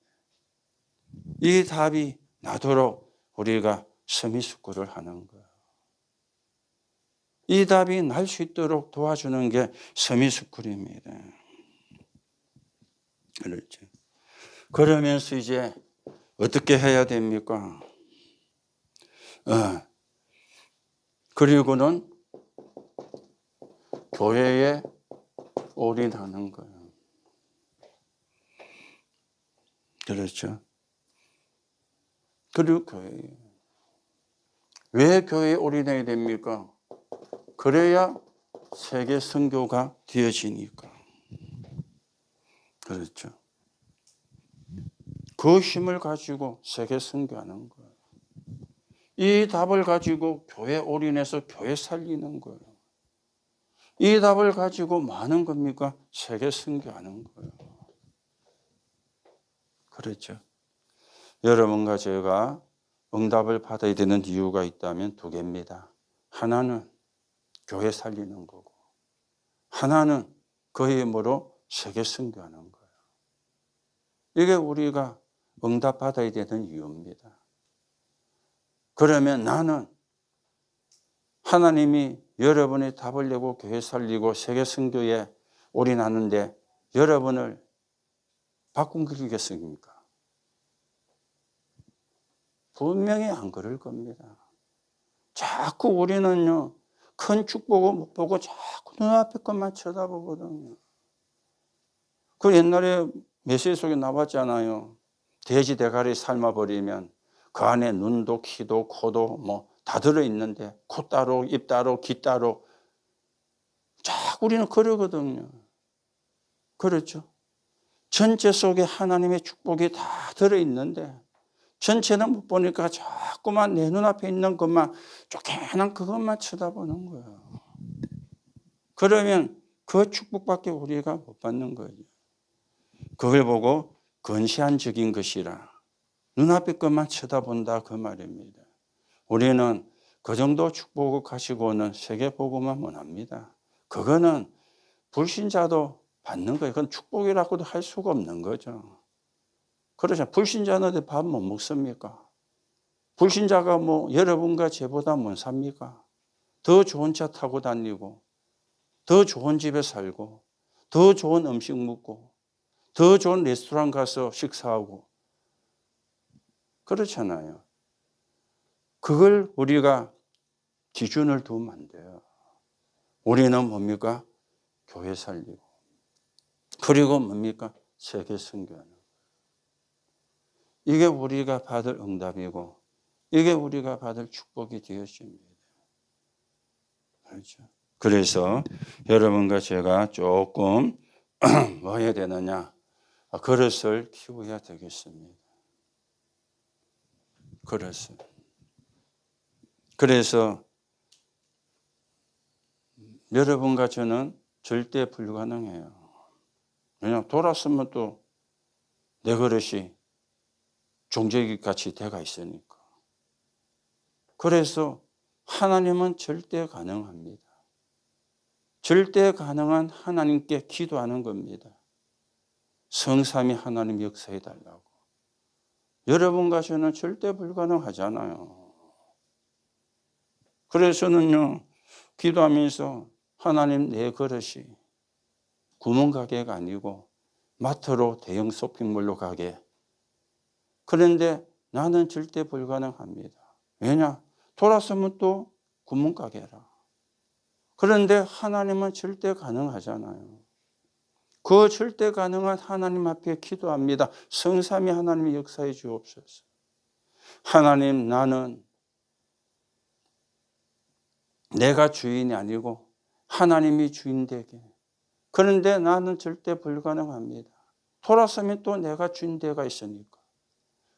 이 답이 나도록 우리가 서미숙고를 하는 거예요. 이 답이 날 수 있도록 도와주는 게 서미숙고입니다. 그렇죠. 그러면서 이제 어떻게 해야 됩니까? 그리고는 교회에 올인하는 거예요. 그렇죠. 그리고 교회에. 왜 교회에 올인해야 됩니까? 그래야 세계 선교가 되어지니까. 그렇죠. 그 힘을 가지고 세계 선교하는 거예요. 이 답을 가지고 교회 올인해서 교회 살리는 거예요. 이 답을 가지고 많은 겁니까? 세계 선교하는 거예요. 그렇죠. 여러분과 제가 응답을 받아야 되는 이유가 있다면 2개입니다. 하나는 교회 살리는 거고, 하나는 그의 힘으로 세계 선교하는 거예요. 이게 우리가 응답 받아야 되는 이유입니다. 그러면 나는 하나님이 여러분의 답을 내고 교회 살리고 세계 선교에 올인하는데 여러분을 바꾸겠습니까? 분명히 안 그럴 겁니다. 자꾸 우리는요, 큰 축복을 못 보고 자꾸 눈앞에 것만 쳐다보거든요. 그 옛날에 메시지 속에 나왔잖아요. 돼지 대가리 삶아버리면 그 안에 눈도 키도 코도 뭐 다 들어있는데 코 따로 입 따로 귀 따로 자꾸 우리는 그러거든요. 그렇죠. 전체 속에 하나님의 축복이 다 들어있는데 전체는 못 보니까 자꾸만 내 눈앞에 있는 것만 쪼개난 그것만 쳐다보는 거예요. 그러면 그 축복밖에 우리가 못 받는 거예요. 그걸 보고 근시안적인 것이라 눈앞의 것만 쳐다본다 그 말입니다. 우리는 그 정도 축복을 가지고는 세계복음만 원합니다. 그거는 불신자도 받는 거예요. 그건 축복이라고도 할 수가 없는 거죠. 그렇죠. 불신자는 밥 못 먹습니까? 불신자가 뭐 여러분과 저보다 못 삽니까? 더 좋은 차 타고 다니고, 더 좋은 집에 살고, 더 좋은 음식 먹고, 더 좋은 레스토랑 가서 식사하고. 그렇잖아요. 그걸 우리가 기준을 두면 안 돼요. 우리는 뭡니까? 교회 살리고. 그리고 뭡니까? 세계 선교하는. 이게 우리가 받을 응답이고 이게 우리가 받을 축복이 되었습니다. 그렇죠? 그래서 여러분과 제가 조금 뭐 해야 되느냐? 그릇을 키워야 되겠습니다. 그릇을. 그래서 여러분과 저는 절대 불가능해요. 왜냐하면 돌았으면 또 내 그릇이 종제기같이 돼가 있으니까. 그래서 하나님은 절대 가능합니다. 절대 가능한 하나님께 기도하는 겁니다. 성삼위 하나님 역사해 달라고. 여러분과 저는 절대 불가능하잖아요. 그래서는요, 기도하면서 하나님 내 그릇이 구멍가게가 아니고 마트로 대형 쇼핑몰로 가게. 그런데 나는 절대 불가능합니다. 왜냐? 돌아서면 또 구멍가게라. 그런데 하나님은 절대 가능하잖아요. 그 절대 가능한 하나님 앞에 기도합니다. 성삼위 하나님의 역사에 주옵소서. 하나님, 나는 내가 주인이 아니고 하나님이 주인 되게. 그런데 나는 절대 불가능합니다. 돌아서면 또 내가 주인 되가 있으니까.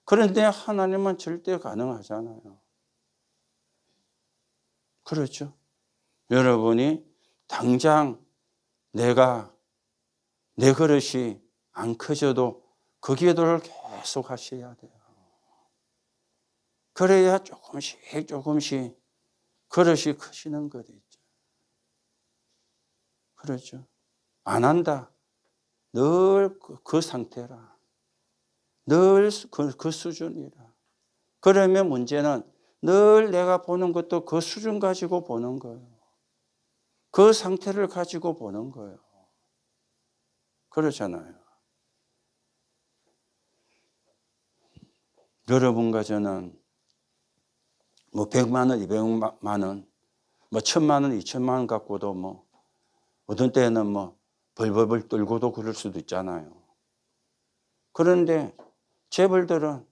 그런데 하나님은 절대 가능하잖아요. 그렇죠? 여러분이 당장 내 그릇이 안 커져도 그 기도를 계속 하셔야 돼요. 그래야 조금씩 그릇이 크시는 거겠죠. 그렇죠? 안 한다. 늘 그 상태라. 늘 그 수준이라. 그러면 문제는 늘 내가 보는 것도 그 수준 가지고 보는 거예요. 그 상태를 가지고 보는 거예요. 그렇잖아요. 여러분과 저는 뭐 100만 원, 200만 원, 뭐 1000만 원, 2000만 원 갖고도 뭐 어떤 때는 뭐 벌벌벌 떨고도 그럴 수도 있잖아요. 그런데 재벌들은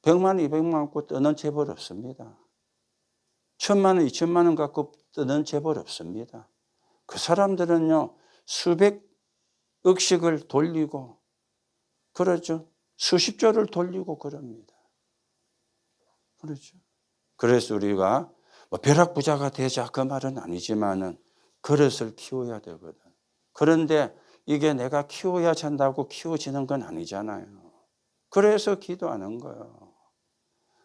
100만 원, 200만 원 갖고 뜨는 재벌 없습니다. 1000만 원, 2000만 원 갖고 뜨는 재벌 없습니다. 그 사람들은요, 수백억씩을 돌리고, 그렇죠. 수십조를 돌리고 그럽니다. 그렇죠. 그래서 우리가 뭐 벼락부자가 되자 그 말은 아니지만은 그릇을 키워야 되거든. 그런데 이게 내가 키워야 잔다고 키워지는 건 아니잖아요. 그래서 기도하는 거예요.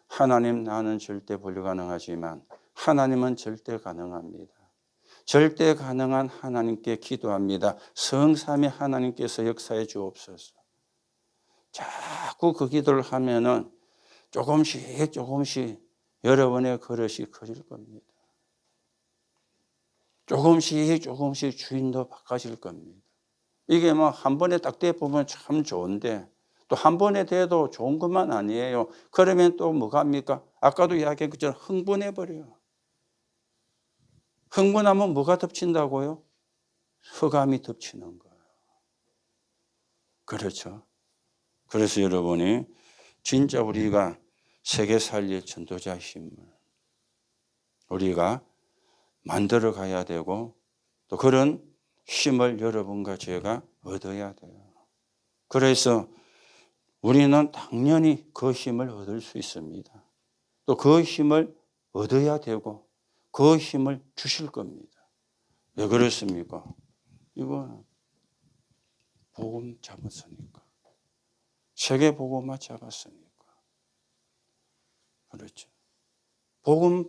하나님, 나는 절대 불가능하지만 하나님은 절대 가능합니다. 절대 가능한 하나님께 기도합니다. 성삼위 하나님께서 역사해 주옵소서. 자꾸 그 기도를 하면은 조금씩 여러분의 그릇이 커질 겁니다. 조금씩 주인도 바꿔질 겁니다. 이게 뭐 한 번에 딱 돼보면 참 좋은데 또 한 번에 돼도 좋은 것만 아니에요. 그러면 또 뭐가 합니까? 아까도 이야기한 것처럼 흥분해버려요. 흥분하면 뭐가 덮친다고요? 흑암이 덮치는 거예요. 그렇죠. 그래서 여러분이 진짜 우리가 세계 살릴 전도자의 힘을 우리가 만들어 가야 되고 또 그런 힘을 여러분과 제가 얻어야 돼요. 그래서 우리는 당연히 그 힘을 얻을 수 있습니다. 또 그 힘을 얻어야 되고 그 힘을 주실 겁니다. 왜 그렇습니까? 이거 복음 잡았으니까. 세계 복음만 잡았으니까. 그렇죠. 복음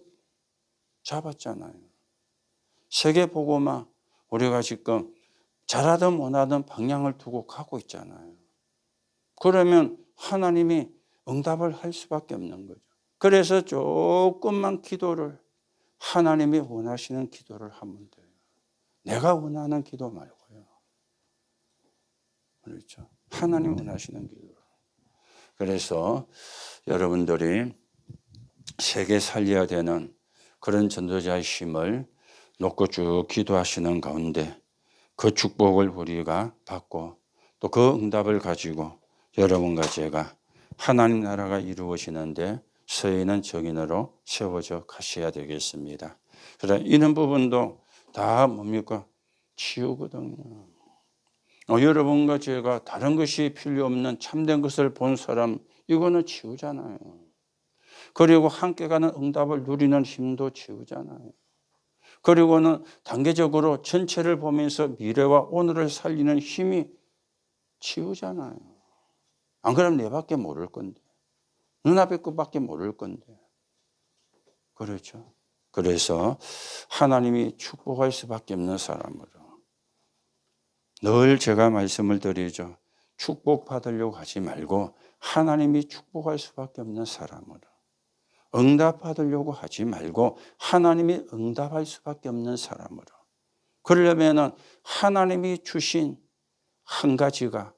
잡았잖아요. 세계 복음만 우리가 지금 잘하든 못하든 방향을 두고 가고 있잖아요. 그러면 하나님이 응답을 할 수밖에 없는 거죠. 그래서 조금만 기도를 하나님이 원하시는 기도를 하면 돼요. 내가 원하는 기도 말고요. 그렇죠. 하나님 원하시는 기도. 그래서 여러분들이 세계 살려야 되는 그런 전도자의 힘을 놓고 쭉 기도하시는 가운데 그 축복을 우리가 받고 또 그 응답을 가지고 여러분과 제가 하나님 나라가 이루어지는데 서 있는 정인으로 세워져 가셔야 되겠습니다. 그래 이런 부분도 다 뭡니까? 치유거든요. 여러분과 제가 다른 것이 필요 없는 참된 것을 본 사람, 이거는 치유잖아요. 그리고 함께 가는 응답을 누리는 힘도 치유잖아요. 그리고는 단계적으로 전체를 보면서 미래와 오늘을 살리는 힘이 치유잖아요. 안 그러면 내밖에 모를 건데. 눈앞의 것밖에 모를 건데. 그렇죠. 그래서 하나님이 축복할 수밖에 없는 사람으로 늘 제가 말씀을 드리죠. 축복받으려고 하지 말고 하나님이 축복할 수밖에 없는 사람으로, 응답받으려고 하지 말고 하나님이 응답할 수밖에 없는 사람으로, 그러려면 하나님이 주신 한 가지가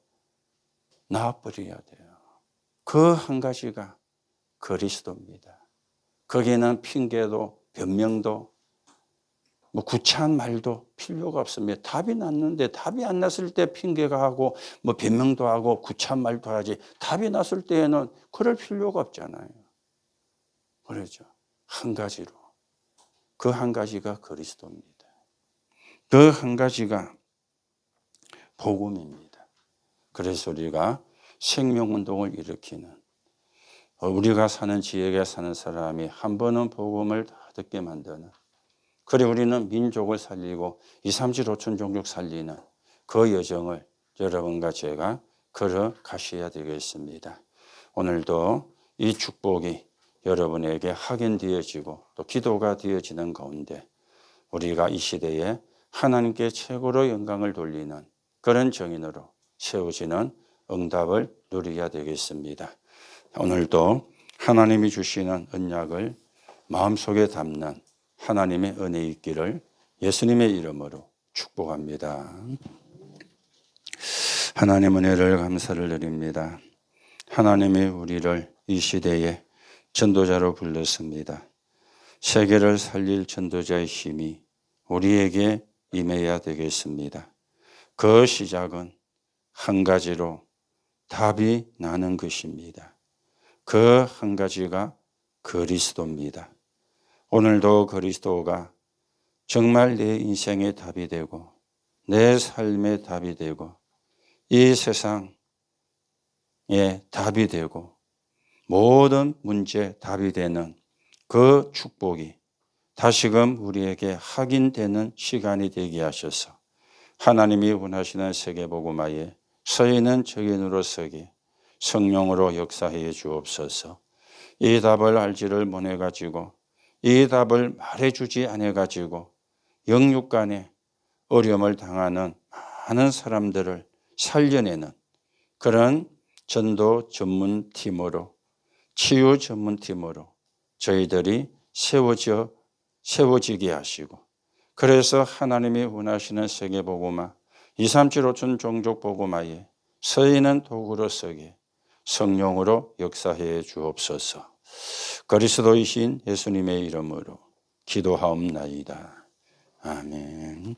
나와버려야 돼요. 그 한 가지가 그리스도입니다. 거기에는 핑계도 변명도 구차한 말도 필요가 없습니다. 답이 났는데 답이 안 났을 때 핑계가 하고 변명도 하고 구차한 말도 하지, 답이 났을 때에는 그럴 필요가 없잖아요. 그렇죠. 한 가지로. 그 한 가지가 그리스도입니다. 그 한 가지가 복음입니다. 그래서 우리가 생명운동을 일으키는, 우리가 사는 지역에 사는 사람이 한 번은 복음을 다 듣게 만드는, 그래 우리는 민족을 살리고 2, 3, 7, 5천 종족 살리는 그 여정을 여러분과 제가 걸어가셔야 되겠습니다. 오늘도 이 축복이 여러분에게 확인되어지고 또 기도가 되어지는 가운데 우리가 이 시대에 하나님께 최고로 영광을 돌리는 그런 정인으로 세워지는 응답을 누려야 되겠습니다. 오늘도 하나님이 주시는 언약을 마음속에 담는 하나님의 은혜 있기를 예수님의 이름으로 축복합니다. 하나님 은혜를 감사를 드립니다. 하나님이 우리를 이 시대에 전도자로 불렀습니다. 세계를 살릴 전도자의 힘이 우리에게 임해야 되겠습니다. 그 시작은 한 가지로 답이 나는 것입니다. 그 한 가지가 그리스도입니다. 오늘도 그리스도가 정말 내 인생의 답이 되고 내 삶의 답이 되고 이 세상의 답이 되고 모든 문제의 답이 되는 그 축복이 다시금 우리에게 확인되는 시간이 되게 하셔서 하나님이 원하시는 세계복음화에 서 있는 적인으로 서게 성령으로 역사해 주옵소서. 이 답을 알지를 못해가지고 이 답을 말해주지 않아가지고 영육간에 어려움을 당하는 많은 사람들을 살려내는 그런 전도 전문팀으로, 치유 전문팀으로 저희들이 세워지게 하시고, 그래서 하나님이 원하시는 세계복음화 2, 3, 7, 5천 종족 복음화에 서 있는 도구로 서게 성령으로 역사해 주옵소서. 그리스도이신 예수님의 이름으로 기도하옵나이다. 아멘.